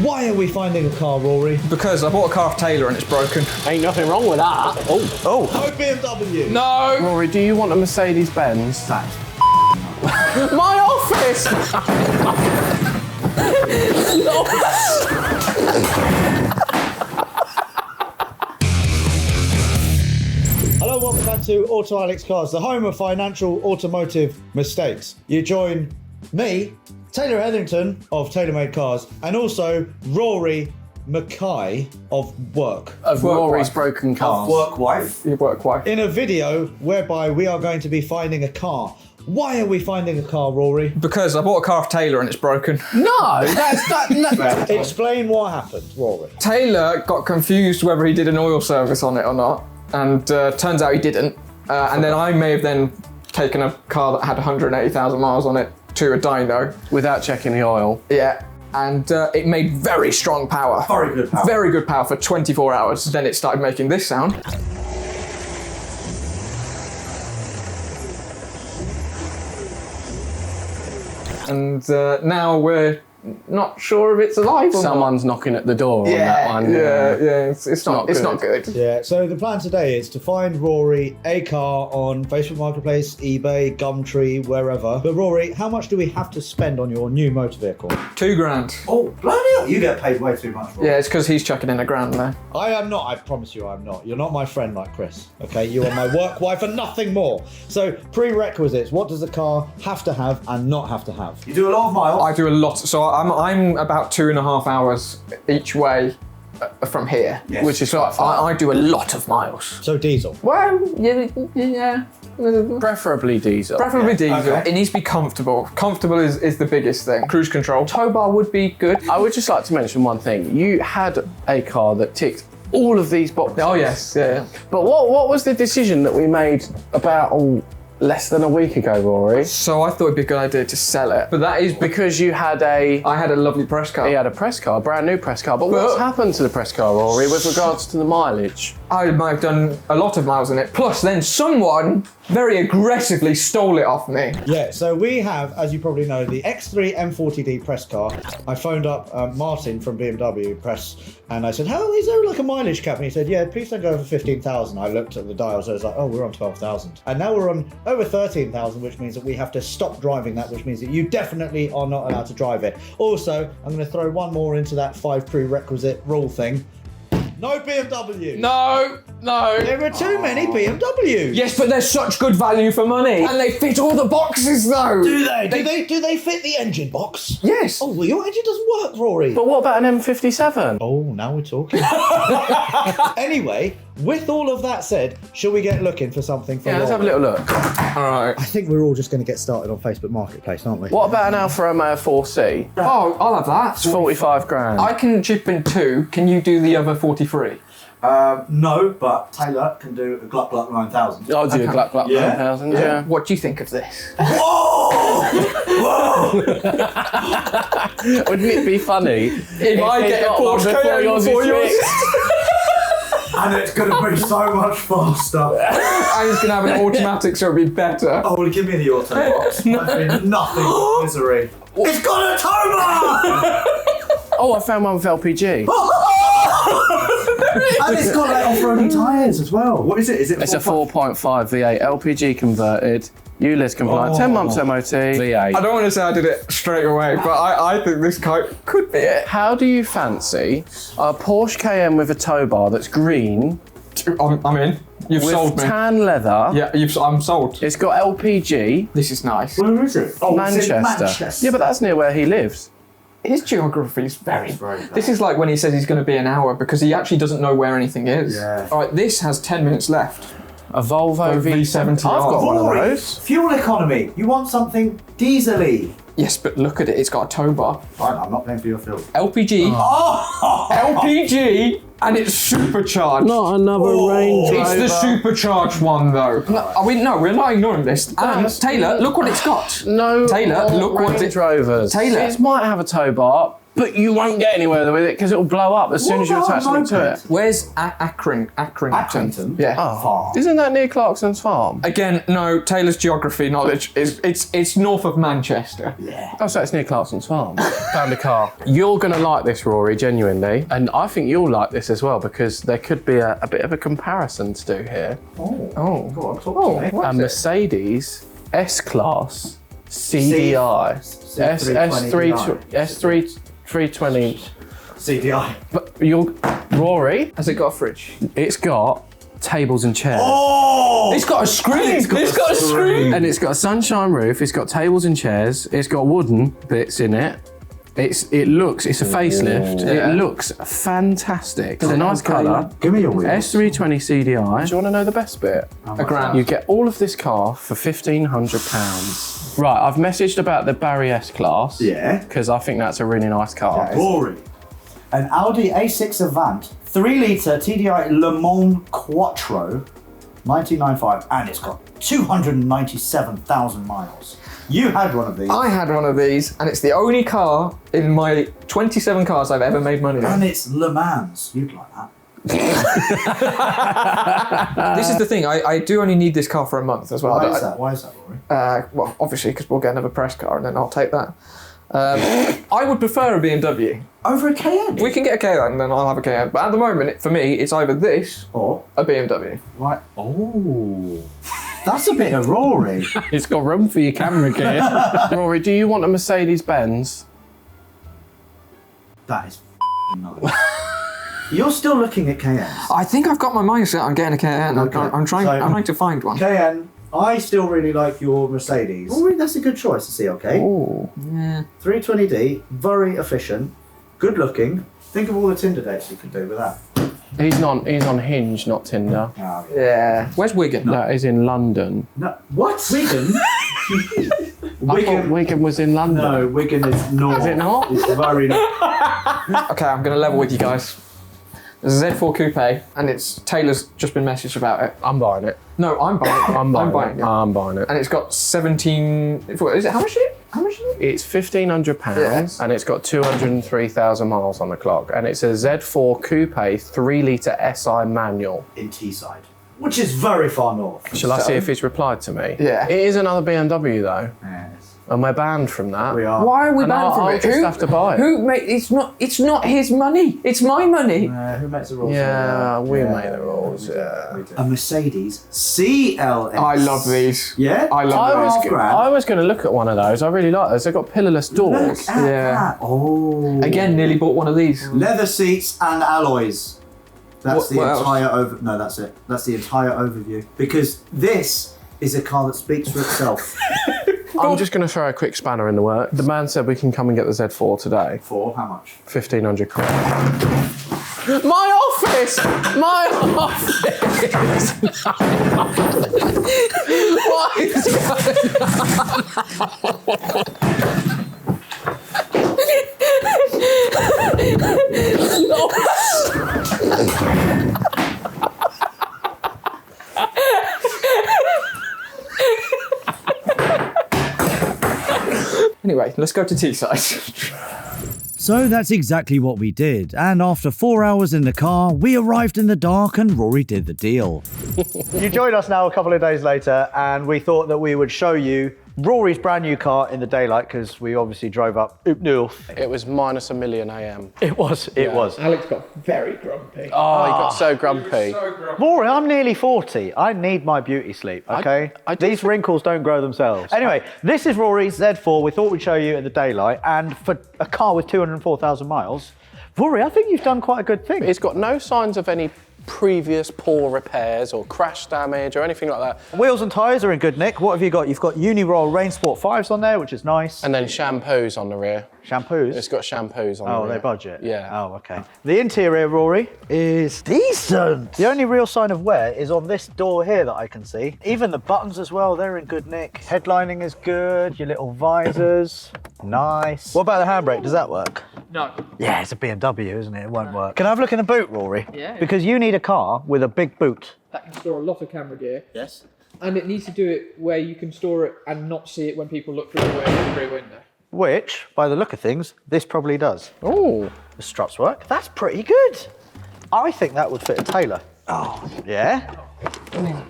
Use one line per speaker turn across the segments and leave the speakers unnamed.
Why are we finding a car, Rory?
Because I bought a car off Taylor and it's broken.
Ain't nothing wrong with that.
No BMW.
No!
Rory, do you want a Mercedes-Benz?
That's
My office!
Hello, welcome back to Auto Alex Cars, the home of financial automotive mistakes. You join me, Taylor Hetherington of TaylorMade Cars, and also Rory Mackay of Work.
Of Rory's broken cars.
Work wife.
Your work wife.
In a video whereby we are going to be finding a car. Why are we finding a car, Rory?
Because I bought a car off Taylor and it's broken.
No, no.
Explain what happened, Rory.
Taylor got confused whether he did an oil service on it or not, and turns out he didn't. And then I may have then taken a car that had 180,000 miles on it to a dyno.
Without checking the oil.
Yeah. And it made very strong power.
Very good power.
Very good power for 24 hours. Then it started making this sound. And now we're not sure if it's alive or
Someone's knocking at the door on that one.
Yeah, it's not good.
Yeah, so the plan today is to find Rory a car on Facebook Marketplace, eBay, Gumtree, wherever. But Rory, how much do we have to spend on your new motor vehicle?
£2,000.
Oh, bloody hell. You get paid way too much for it.
Yeah, it's because he's chucking in £1,000 there.
I am not, I promise you I'm not. You're not my friend like Chris, okay? You are my work wife and nothing more. So, prerequisites, what does the car have to have and not have to have?
You do a lot of miles.
I do a lot. So I'm about 2.5 hours each way from here.
Yes.
Which is like, I do a lot of miles.
So diesel.
Well, yeah.
Preferably diesel.
Preferably diesel.
Okay.
It needs to be comfortable. Comfortable is the biggest thing. Cruise control. Tow bar would be good.
I would just like to mention one thing. You had a car that ticked all of these boxes.
Oh yes, yeah.
But what was the decision that we made about less than a week ago, Rory?
So I thought it'd be a good idea to sell it. But that is
Because you had a...
I had a lovely press car.
He had a press car, a brand new press car. But what's happened to the press car, Rory, with regards to the mileage?
I might have done a lot of miles in it. Plus, then someone very aggressively stole it off me.
Yeah, so we have, as you probably know, the X3 M40D press car. I phoned up Martin from BMW Press and I said, "How is there like a mileage cap?" And he said, "Yeah, please don't go over 15,000. I looked at the dials, I was like, oh, we're on 12,000. And now we're on over 13,000, which means that we have to stop driving that, which means that you definitely are not allowed to drive it. Also, I'm going to throw one more into that 5 prerequisite rule thing. No BMW.
No.
There are too many BMWs.
Yes, but they're such good value for money. And they fit all the boxes though.
Do they fit the engine box?
Yes.
Oh, well, your engine doesn't work, Rory.
But what about an M57?
Oh, now we're talking. Anyway, with all of that said, shall we get looking for something for
Yeah, let's have a
Rory?
little look.
All right.
I think we're all just going to get started on Facebook Marketplace, aren't we?
What about an Alfa Romeo 4C?
Oh, I'll have that.
It's 45 grand.
I can chip in 2. Can you do the other 43?
No, but Taylor can do a Gluck Gluck 9000.
I'll do a Gluck Gluck
Yeah.
9000, yeah.
What do you think of this?
Whoa!
Wouldn't it be funny
If I
he
get a
got one
Porsche
before
Cayenne
yours
before
is
yours.
fixed?
And it's going to be so much faster.
And it's going to have an automatic, so it'll be better.
Oh, well, give me the auto box. Nothing but misery. It's got a tow bar!
Oh, I found one with LPG.
And it's got like off-road tyres as well. What is it? Is it?
It's a 4.5 V8 LPG converted, ULEZ compliant, 10 months MOT, V8.
I don't want to say I did it straight away, but I think this could be it.
How do you fancy a Porsche Cayenne with a tow bar that's green
I'm in. You've
with
sold me.
tan leather?
Yeah, I'm sold.
It's got LPG.
This is nice.
Where is it? Oh, it's in
Manchester.
Manchester.
Yeah, but that's near where he lives.
His geography is very
bad.
This is like when he says he's going to be an hour because he actually doesn't know where anything is.
Yeah.
All right, this has 10 minutes left.
A Volvo
V70.
I've got one of
Rory,
those.
fuel economy. You want something diesel-y.
Yes, but look at it. It's got a tow bar.
Fine, I'm not paying for your fuel.
LPG.
Oh!
LPG, and it's supercharged.
Not another Range
It's the supercharged one, though. No, we're not ignoring this. And Taylor, look what it's got.
No
Taylor, look what
Range
it-
Rovers.
Taylor.
It might have a tow bar, But you won't get anywhere with it because it'll blow up as soon as you
What
attach
about
something to
moped?
it.
Where's Accrington?
Accrington?
Yeah.
Far.
Isn't that near Clarkson's farm?
Again, no. Taylor's geography knowledge is it's north of Manchester.
Yeah.
Oh, so it's near Clarkson's farm. Found a car. You're going to like this, Rory, genuinely. And I think you'll like this as well because there could be a bit of a comparison to do here.
Oh.
Go on, talk
Oh.
to me.
What
A
is it?
Mercedes S-Class CDI. S320.
CDI.
But Rory,
Has it got a fridge?
it's got tables and chairs.
Oh!
It's got a screen. It's got a screen.
And it's got a sunshine roof, it's got tables and chairs, it's got wooden bits in it. It's a facelift.
Yeah.
It looks fantastic. It's a nice colour.
Give me your wheel.
S320 CDI. Do you want to know the best bit?
A grand.
You get all of this car for £1,500. Right, I've messaged about the Barry S-Class.
Yeah.
Because I think that's a really nice car.
Rory. An Audi A6 Avant, 3 litre TDI Le Mans Quattro, 1995, and it's got 297,000 miles. You had one of these.
I had one of these, and it's the only car in my 27 cars I've ever made money on.
And it's Le Mans. You'd like that.
This is the thing. I do only need this car for a month as well.
Why is that? Why is that, Rory?
Well, obviously, because we'll get another press car, and then I'll take that. I would prefer a BMW.
Over a Cayenne?
We can get a Cayenne, and then I'll have a Cayenne. But at the moment, for me, it's either this
Or?
a BMW.
Right. Oh. That's a bit of Rory.
It's got room for your camera gear. Rory, do you want a Mercedes-Benz?
That is nice. You're still looking at Cayennes.
I think I've got my mindset on getting a Cayenne.
Okay.
I'm trying to find one.
Cayenne, I still really like your Mercedes. Rory, that's a good choice to see, okay?
Ooh.
Yeah.
320D, very efficient, good looking. Think of all the Tinder dates you could do with that.
He's on Hinge, not Tinder.
Oh,
Yeah. Where's Wigan?
That is in London.
No, what? Wigan?
I thought Wigan was in London.
No, Wigan is not.
Is it not?
It's very not.
Okay, I'm going to level with you guys. There's a Z4 Coupe, and Taylor's just been messaged about it.
I'm buying it.
No, I'm buying it.
I'm buying it.
it.
I'm buying it.
And it's got 17. Is it how much? How much?
It's £1,500
Yes.
and it's got 203,000 miles on the clock. And it's a Z4 Coupe 3 litre SI manual.
In Teesside, which is very far north.
Shall I see if he's replied to me?
Yeah.
It is another BMW though.
Yes.
And we're banned from that.
We are.
Why are we
And
banned from
I'll
it?
just have to buy it.
Who made? It's not his money. It's my money.
Who makes the rules?
Yeah, we
Yeah,
make the rules.
we do,
Yeah.
we do. A Mercedes CLS.
I love these.
Yeah?
I love those.
I was going to look at one of those. I really like those. They've got pillarless doors.
Look at
Yeah.
that. Oh.
Again, nearly bought one of these.
Leather seats and alloys. That's
What else?
entire over. No, that's it. That's the entire overview. Because this is a car that speaks for itself.
I'm just going to throw a quick spanner in the work. The man said we can come and get the Z4 today.
For how much?
1,500 quid. My office! My office! What is
Anyway, let's go to Teesside.
So that's exactly what we did, and after 4 hours in the car, we arrived in the dark and Rory did the deal. You joined us now a couple of days later, and we thought that we would show you Rory's brand new car in the daylight, because we obviously drove up north.
It was minus a million AM.
It was.
Alex got very grumpy.
Oh, he got so grumpy.
Rory, I'm nearly 40. I need my beauty sleep, okay?
I do
These wrinkles don't grow themselves. Anyway, this is Rory's Z4. We thought we'd show you in the daylight, and for a car with 204,000 miles, Rory, I think you've done quite a good thing.
It's got no signs of any previous poor repairs or crash damage or anything like that.
Wheels and tyres are in good nick. What have you got? You've got Uniroyal Rain Sport 5s on there, which is nice.
And then shampoos on the rear.
Shampoos?
It's got shampoos on the
Oh,
rear.
they budget?
Yeah.
Oh, okay. The interior, Rory, is decent. The only real sign of wear is on this door here that I can see. Even the buttons as well, they're in good nick. Headlining is good, your little visors, nice. What about the handbrake? Does that work?
No.
Yeah, it's a BMW, isn't it? It won't work. Can I have a look in the boot, Rory?
Yeah.
Because you need a car with a big boot.
That can store a lot of camera gear.
Yes.
And it needs to do it where you can store it and not see it when people look through the rear window.
which, by the look of things, this probably does.
Oh.
The struts work. That's pretty good. I think that would fit a Taylor. Oh, yeah?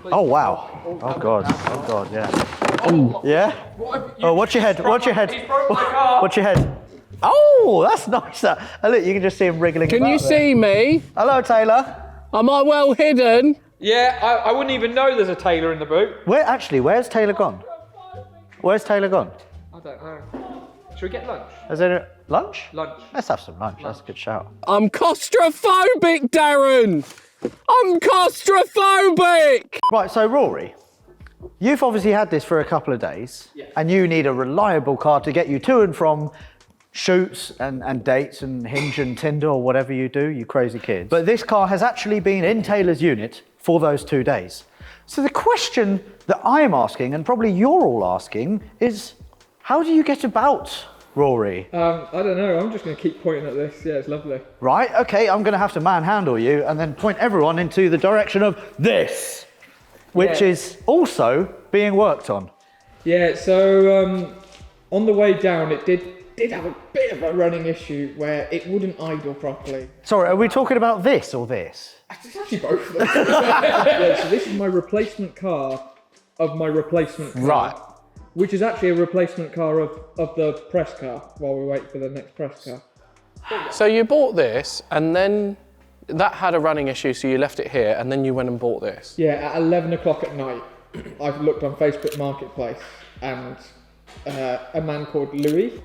Oh, wow. Oh, God. Oh, God, yeah.
Oh.
Yeah? Oh, watch your head. Watch your head. Watch your head. Oh, that's nice. And look, you can just see him wriggling
Can
about
you
there.
see me?
Hello, Taylor.
Am I well hidden?
Yeah, I wouldn't even know there's a Taylor in the boot.
Where's Taylor gone? Where's Taylor gone?
I don't know. Should we get lunch?
Is there lunch?
Lunch.
Let's have some lunch. That's a good shout.
I'm claustrophobic, Darren. I'm claustrophobic.
Right, so Rory, you've obviously had this for a couple of days, and you need a reliable car to get you to and from shoots and dates and Hinge and Tinder or whatever you do, you crazy kids. But this car has actually been in Taylor's unit for those 2 days. So the question that I'm asking, and probably you're all asking, is how do you get about, Rory?
I don't know. I'm just going to keep pointing at this. Yeah, it's lovely.
Right, okay, I'm going to have to manhandle you and then point everyone into the direction of this, which is also being worked on.
Yeah, so on the way down, it did have a bit of a running issue where it wouldn't idle properly.
Sorry, are we talking about this or this?
It's actually both of them. Yeah, so this is my replacement car of my replacement car.
Right.
Which is actually a replacement car of the press car while we wait for the next press car.
So you bought this, and then that had a running issue, so you left it here, and then you went and bought this.
Yeah, at 11 o'clock at night, I've looked on Facebook Marketplace, and a man called Louis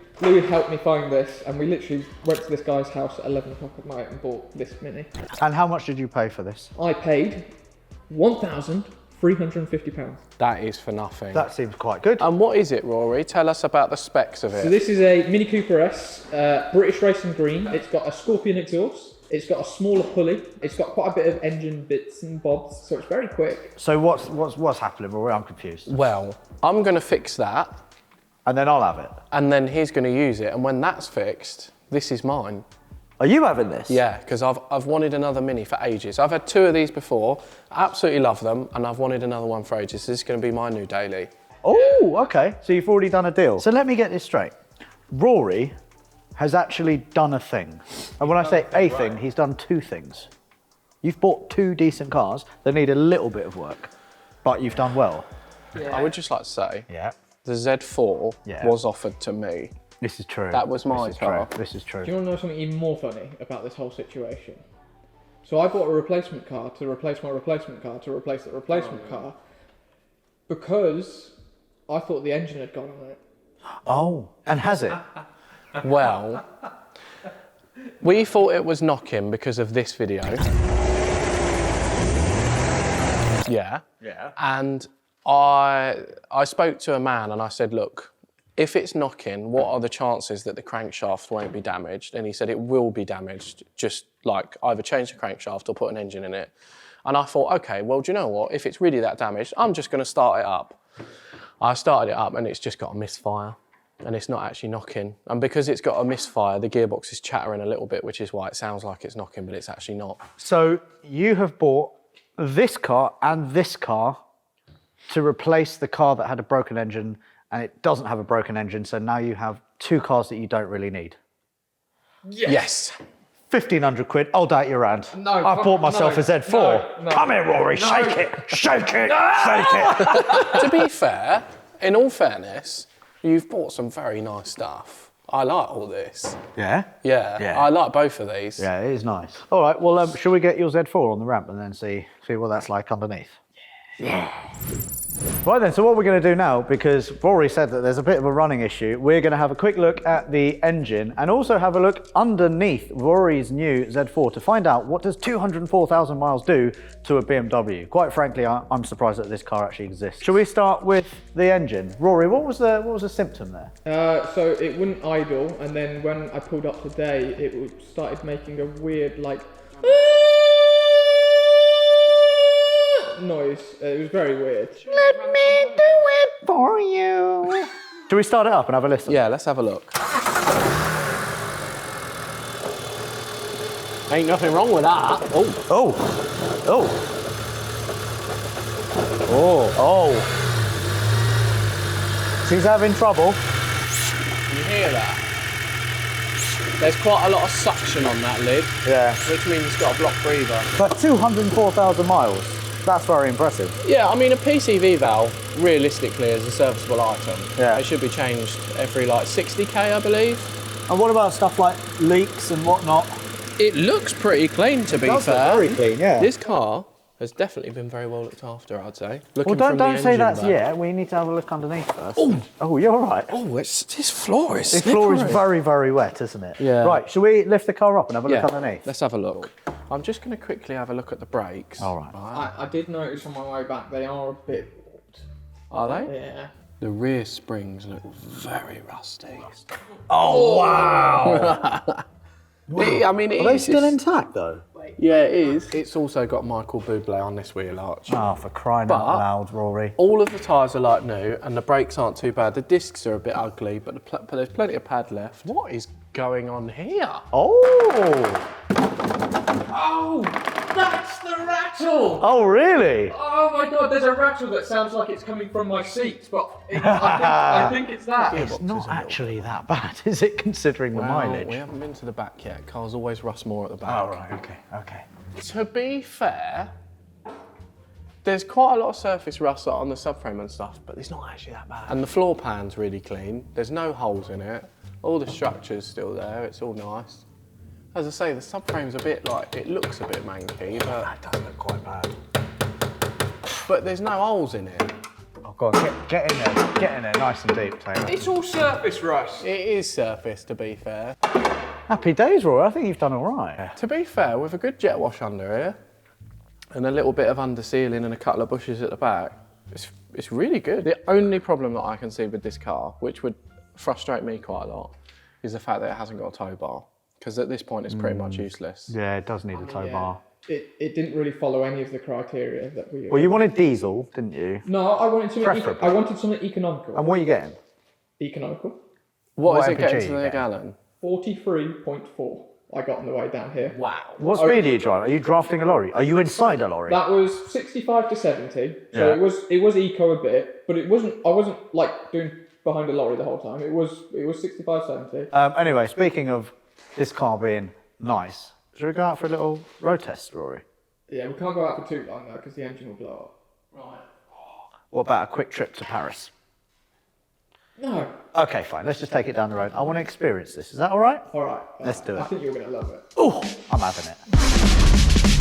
helped me find this, and we literally went to this guy's house at 11 o'clock at night and bought this Mini.
And how much did you pay for this?
I paid £1,350.
That is for nothing.
That seems quite good.
And what is it, Rory? Tell us about the specs of
So
it.
this is a Mini Cooper S, British Racing Green. It's got a Scorpion exhaust. It's got a smaller pulley. It's got quite a bit of engine bits and bobs, so it's very quick.
So what's happening, Rory? I'm confused.
Well, I'm going to fix that,
And then I'll have it.
and then he's going to use it, and when that's fixed, this is mine.
Are you having this?
Yeah, because I've wanted another Mini for ages. I've had 2 of these before, absolutely love them, and I've wanted another one for ages. This is going to be my new daily.
Oh, okay. So you've already done a deal. So let me get this straight. Rory has actually done a thing. And when I say a thing, he's done 2 things. You've bought 2 decent cars that need a little bit of work, but you've done well.
I would just like to say,
Yeah.
the Z4 was offered to me.
This is true.
That was my
This is
car.
true. This is true.
Do you want to know something even more funny about this whole situation? So I bought a replacement car to replace my replacement car to replace the replacement car because I thought the engine had gone on it.
Oh, and has it?
Well, we thought it was knocking because of this video. Yeah.
Yeah.
And I spoke to a man and I said, look, if it's knocking, what are the chances that the crankshaft won't be damaged? And he said it will be damaged, just like either change the crankshaft or put an engine in it. And I thought, okay, well, do you know what? If it's really that damaged, I'm just going to start it up. I started it up and it's just got a misfire and it's not actually knocking. And because it's got a misfire, the gearbox is chattering a little bit, which is why it sounds like it's knocking, but it's actually not.
So you have bought this car and this car to replace the car that had a broken engine, and it doesn't have a broken engine, so now you have 2 cars that you don't really need.
Yes.
1,500 quid, I'll date your hand.
No,
I bought myself a Z4.
no.
Come here, Rory, shake it, shake it, shake it.
To be fair, in all fairness, you've bought some very nice stuff. I like all this.
Yeah?
Yeah,
Yeah.
I like both of these.
Yeah, it is nice. All right, well, shall we get your Z4 on the ramp and then see what that's like underneath? Yeah. Right then, so what we're going to do now, because Rory said that there's a bit of a running issue, we're going to have a quick look at the engine and also have a look underneath Rory's new Z4 to find out what does 204,000 miles do to a BMW. Quite frankly, I'm surprised that this car actually exists. Shall we start with the engine? Rory, what was the symptom there?
So it wouldn't idle, and then when I pulled up today, it started making a weird, like, noise. It was very weird.
Let me do it for you. Shall we start it up and have a listen?
Yeah, let's have a look. Ain't nothing wrong with that. Oh.
Oh. Oh. Oh. Oh. She's having trouble.
Can you
hear that? There's quite a lot of suction on that lid,
Yeah.
which means it's got a block breather.
But 204,000 miles. That's very impressive.
Yeah, I mean, a PCV valve, realistically, is a serviceable item.
Yeah.
It should be changed every, like, 60k, I believe.
And what about stuff like leaks and whatnot?
It looks pretty clean, to be
does look
fair.
very clean, yeah.
This car has definitely been very well looked after, I'd say.
Well, don't say that yet. We need to have a look underneath first. Oh, you're all right.
Oh, this floor is
This floor is very, very wet, isn't it?
Yeah.
Right, shall we lift the car up and have a look underneath?
Let's have a look. I'm just going to quickly have a look at the brakes.
All right.
I did notice on my way back they are a bit warped.
Are they?
Yeah.
The rear springs look very rusty.
Oh, wow.
I mean,
Are they still intact, though?
Yeah, it is. It's also got Michael Bublé on this wheel arch.
Oh, for crying out loud, Rory.
All of the tyres are like new, and the brakes aren't too bad. The discs are a bit ugly, but there's plenty of pad left. What is going on here?
Oh.
Oh, that's the rattle!
Oh, really?
Oh my god, there's a rattle that sounds like it's coming from my seat, but I think it's that.
It's not actually that bad, is it, considering the mileage?
We haven't been to the back yet. Cars always rust more at the back.
Oh, right, okay.
To be fair, there's quite a lot of surface rust on the subframe and stuff, but it's not actually that bad. And the floor pan's really clean. There's no holes in it. All the structure's still there. It's all nice. As I say, the subframe's a bit like, it looks a bit manky, but
That does look quite bad.
but there's no holes in it.
Oh, go on, get in there. Get in there nice and deep, Taylor.
It's all surface rust.
It is surface, to be fair.
Happy days, Rory. I think you've done all right.
To be fair, with a good jet wash under here, and a little bit of undersealing and a couple of bushes at the back, it's really good. The only problem that I can see with this car, which would frustrate me quite a lot, is the fact that it hasn't got a tow bar. Because at this point, it's pretty much useless.
Yeah, it does need a tow bar.
It didn't really follow any of the criteria that we.
Well, you wanted diesel, didn't you?
No, I wanted something.
Preferably.
I wanted something economical.
And what are you getting?
Economical.
What is
What
it getting
MPG
to
you
the
get?
gallon?
43.4. I got on the way down here.
Wow.
What speed are you driving? Are you drafting a lorry? Are you inside a lorry?
That was 65 to 70. So
Yeah.
it was eco a bit, but it wasn't. I wasn't like doing behind a lorry the whole time. It was 65, 70.
Anyway, speaking of this car being nice, should we go out for a little road test, Rory?
Yeah, we can't go out for too long though because the engine will blow up. Right.
What about a quick trip to Paris?
No.
Okay, fine. Let's just take it down the road. I want to experience this. Is that all right?
All right.
Let's do it.
I think you're gonna love it.
Oh, I'm having it.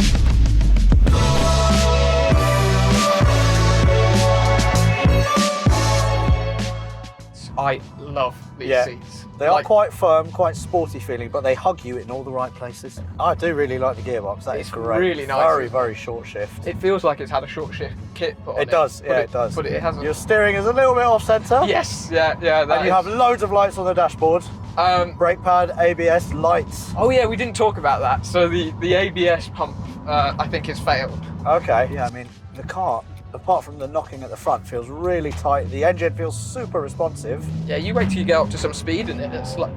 I love these seats.
They are quite firm, quite sporty feeling, but they hug you in all the right places. I do really like the gearbox. That is
It's
great.
really nice,
Very,
isn't it?
very short shift.
It feels like it's had a short shift kit put on it.
It does,
but
yeah, it does.
But it hasn't.
Your steering is a little bit off centre.
Yes, yeah.
And you have loads of lights on the dashboard. Brake pad, ABS, lights.
Oh yeah, we didn't talk about that. So the ABS pump, I think, has failed.
Okay, yeah, I mean, the car, apart from the knocking at the front, feels really tight. The engine feels super responsive.
Yeah, you wait till you get up to some speed in it. It's like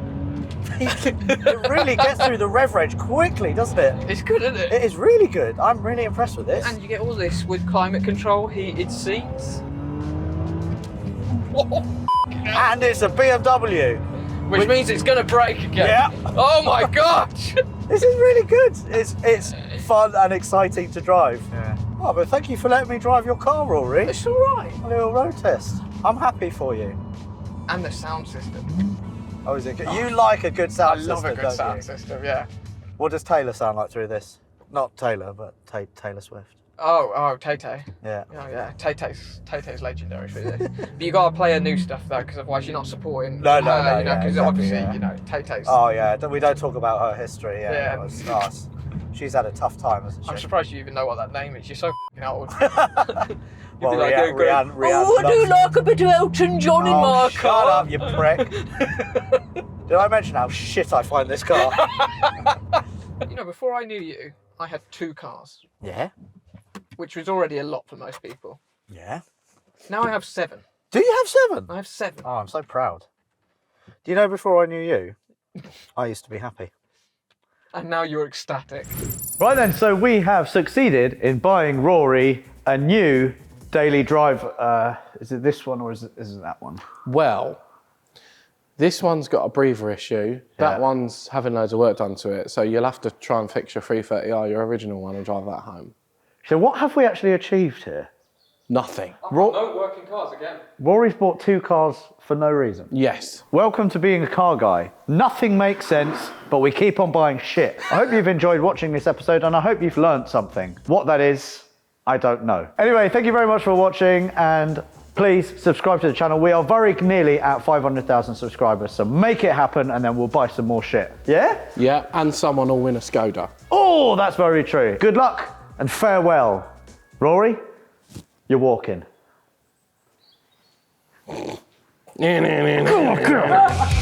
It really gets through the rev range quickly, doesn't it?
it's good, isn't it?
It is really good. I'm really impressed with this.
And you get all this with climate control, heated seats.
And it's a BMW.
Which means it's gonna break again.
Yeah.
Oh my gosh!
This is really good. It's fun and exciting to drive. Yeah. Oh, but thank you for letting me drive your car, Rory.
It's alright.
A little road test. I'm happy for you.
And the sound system.
Oh, is it good? You like a good sound
I
system,
love a good
don't
sound
you?
system, yeah.
What does Taylor sound like through this? Not Taylor, but Taylor Swift.
Oh, Tay-Tay.
Yeah.
Oh yeah, Tay-Tay's legendary for this. But you gotta play her new stuff though, because otherwise you're not supporting
No,
her,
no,
you know,
yeah,
because
exactly,
obviously,
yeah.
you know, Tay-Tay's...
Oh yeah, we don't talk about her history. Yeah.
Yeah.
It was nice. She's had a tough time, hasn't she?
I'm surprised you even know what that name is. You're so f***ing old.
Well,
be like,
Rihanna,
oh, I do like a bit of Elton John in my
shut
car.
up, you prick. Did I mention how shit I find this car?
You know, before I knew you, I had 2 cars,
Yeah.
which was already a lot for most people.
Yeah.
Now I have 7.
Do you have 7?
I have 7.
Oh, I'm so proud. Do you know before I knew you, I used to be happy.
And now you're ecstatic.
Right then, so we have succeeded in buying Rory a new daily drive. Is it this one or is it that one?
Well, This one's got a breather issue. That one's having loads of work done to it. So you'll have to try and fix your 330i, your original one, and drive that home.
So what have we actually achieved here?
Nothing.
No working cars again.
Rory's bought 2 cars for no reason.
Yes.
Welcome to being a car guy. Nothing makes sense, but we keep on buying shit. I hope you've enjoyed watching this episode and I hope you've learned something. What that is, I don't know. Anyway, thank you very much for watching and please subscribe to the channel. We are very nearly at 500,000 subscribers, so make it happen and then we'll buy some more shit. Yeah?
Yeah, and someone will win a Skoda.
Oh, that's very true. Good luck and farewell. Rory, you're walking.
Oh, God.